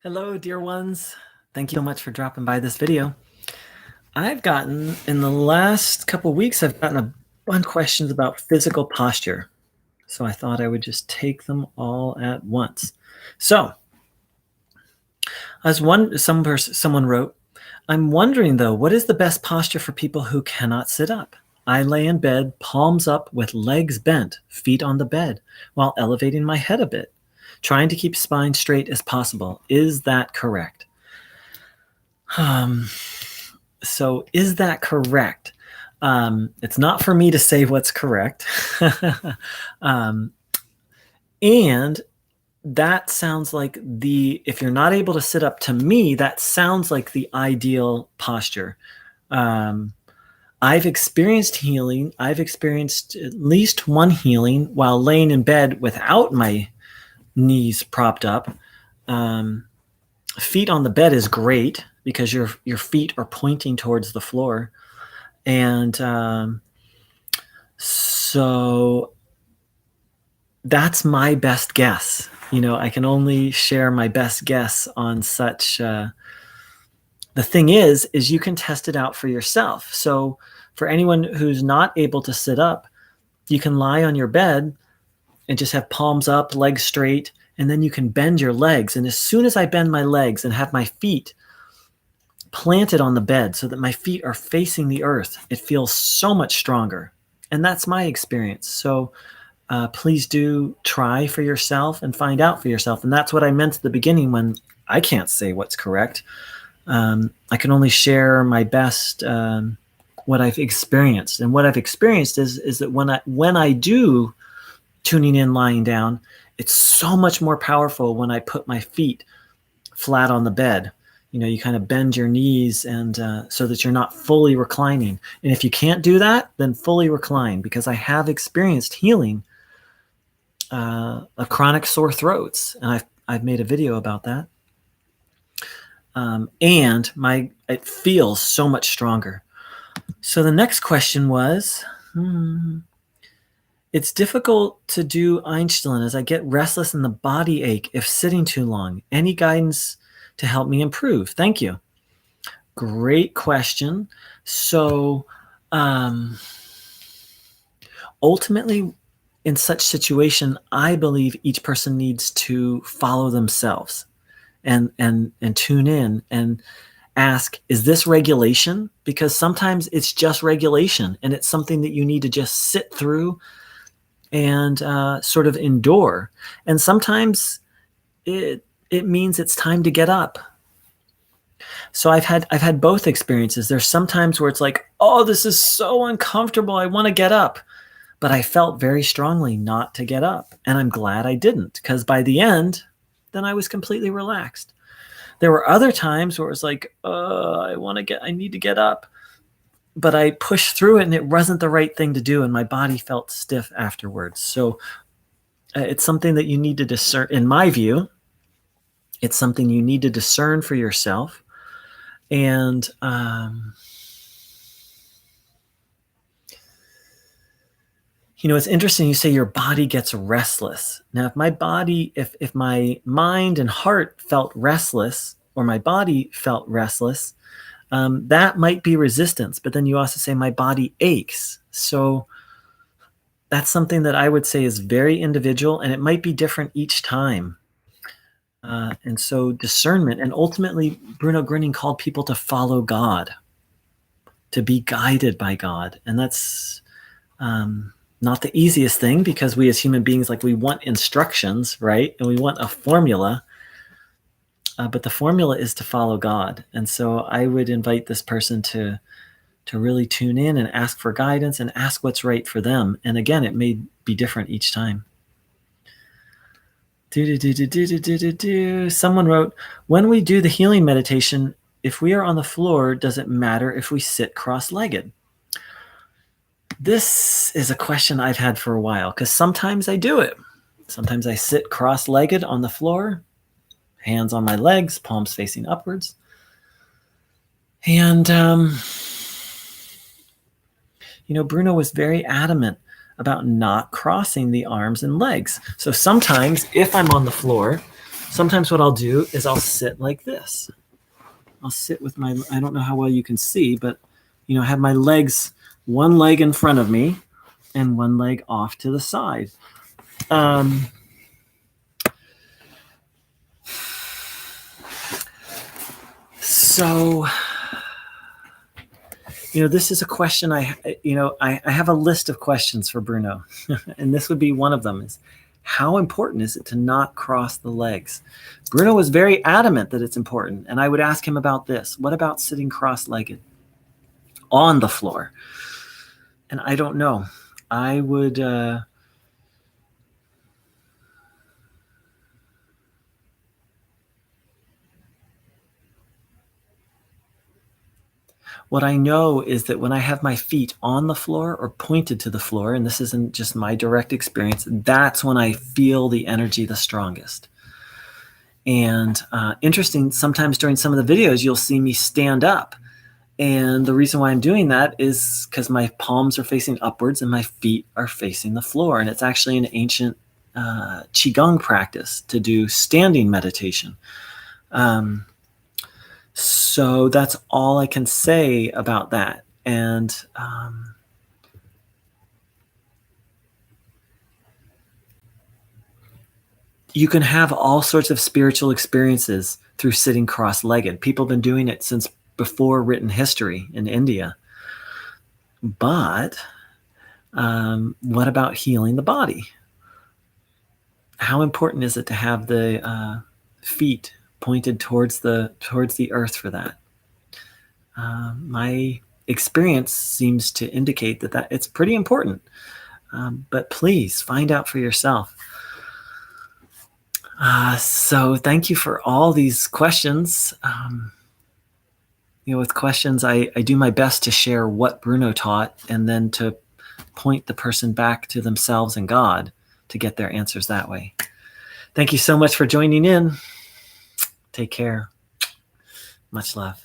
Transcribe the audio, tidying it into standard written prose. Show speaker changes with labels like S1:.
S1: Hello, dear ones. Thank you so much for dropping by this video. I've gotten, in the last couple weeks, I've gotten a bunch of questions about physical posture. So I thought I would just take them all at once. So, someone wrote, I'm wondering though, what is the best posture for people who cannot sit up? I lay in bed, palms up with legs bent, feet on the bed, while elevating my head a bit, trying to keep spine straight as possible. Is that correct? So is that correct? It's not for me to say what's correct. And that sounds like if you're not able to sit up, to me, that sounds like the ideal posture. I've experienced healing. I've experienced at least one healing while laying in bed without my knees propped up. Feet on the bed is great because your feet are pointing towards the floor. And so that's my best guess. I can only share my best guess on such. The thing is you can test it out for yourself. So for anyone who's not able to sit up, you can lie on your bed and just have palms up, legs straight, and then you can bend your legs. And as soon as I bend my legs and have my feet planted on the bed so that my feet are facing the earth, it feels so much stronger. And that's my experience. So please do try for yourself and find out for yourself. And that's what I meant at the beginning when I can't say what's correct. I can only share my best, what I've experienced. And what I've experienced is that when I do tuning in lying down, it's so much more powerful when I put my feet flat on the bed. You kind of bend your knees and so that you're not fully reclining. And if you can't do that, then fully recline, because I have experienced healing of chronic sore throats, and I've made a video about that. And it feels so much stronger. So the next question was, it's difficult to do Einstein as I get restless and the body ache if sitting too long. Any guidance to help me improve? Thank you. Great question. So ultimately, in such situation, I believe each person needs to follow themselves and tune in and ask, is this regulation? Because sometimes it's just regulation and it's something that you need to just sit through and sort of endure. And sometimes it means it's time to get up. So I've had both experiences. There's some times where it's like, oh, this is so uncomfortable, I want to get up. But I felt very strongly not to get up. And I'm glad I didn't, because by the end, then I was completely relaxed. There were other times where it was like, I need to get up. But I pushed through it and it wasn't the right thing to do. And my body felt stiff afterwards. So it's something that you need to discern. In my view, it's something you need to discern for yourself. And it's interesting you say your body gets restless. Now, if my mind and heart felt restless, or my body felt restless, that might be resistance. But then you also say my body aches. So that's something that I would say is very individual, and it might be different each time. And so discernment, and ultimately Bruno Groening called people to follow God, to be guided by God. And that's not the easiest thing, because we as human beings, we want instructions, right? And we want a formula. But the formula is to follow God. And so I would invite this person to really tune in and ask for guidance and ask what's right for them. And again, it may be different each time. Someone wrote, when we do the healing meditation, if we are on the floor, does it matter if we sit cross-legged? This is a question I've had for a while, because sometimes I do it. Sometimes I sit cross-legged on the floor, hands on my legs, palms facing upwards. And, Bruno was very adamant about not crossing the arms and legs. So sometimes if I'm on the floor, Sometimes what I'll do is I'll sit like this. I'll sit with my, I don't know how well you can see, but I have my legs, one leg in front of me and one leg off to the side. So, this is a question I have a list of questions for Bruno, and this would be one of them is, how important is it to not cross the legs? Bruno was very adamant that it's important, and I would ask him about this. What about sitting cross-legged on the floor? And I don't know. I would... What I know is that when I have my feet on the floor or pointed to the floor, and this isn't just my direct experience, that's when I feel the energy the strongest. And interesting, sometimes during some of the videos, you'll see me stand up. And the reason why I'm doing that is because my palms are facing upwards and my feet are facing the floor. And it's actually an ancient Qigong practice to do standing meditation. So that's all I can say about that. And you can have all sorts of spiritual experiences through sitting cross-legged. People have been doing it since before written history in India. But what about healing the body? How important is it to have the feet pointed towards the earth for that? My experience seems to indicate that it's pretty important. But please find out for yourself. So thank you for all these questions. With questions, I do my best to share what Bruno taught and then to point the person back to themselves and God to get their answers that way. Thank you so much for joining in. Take care. Much love.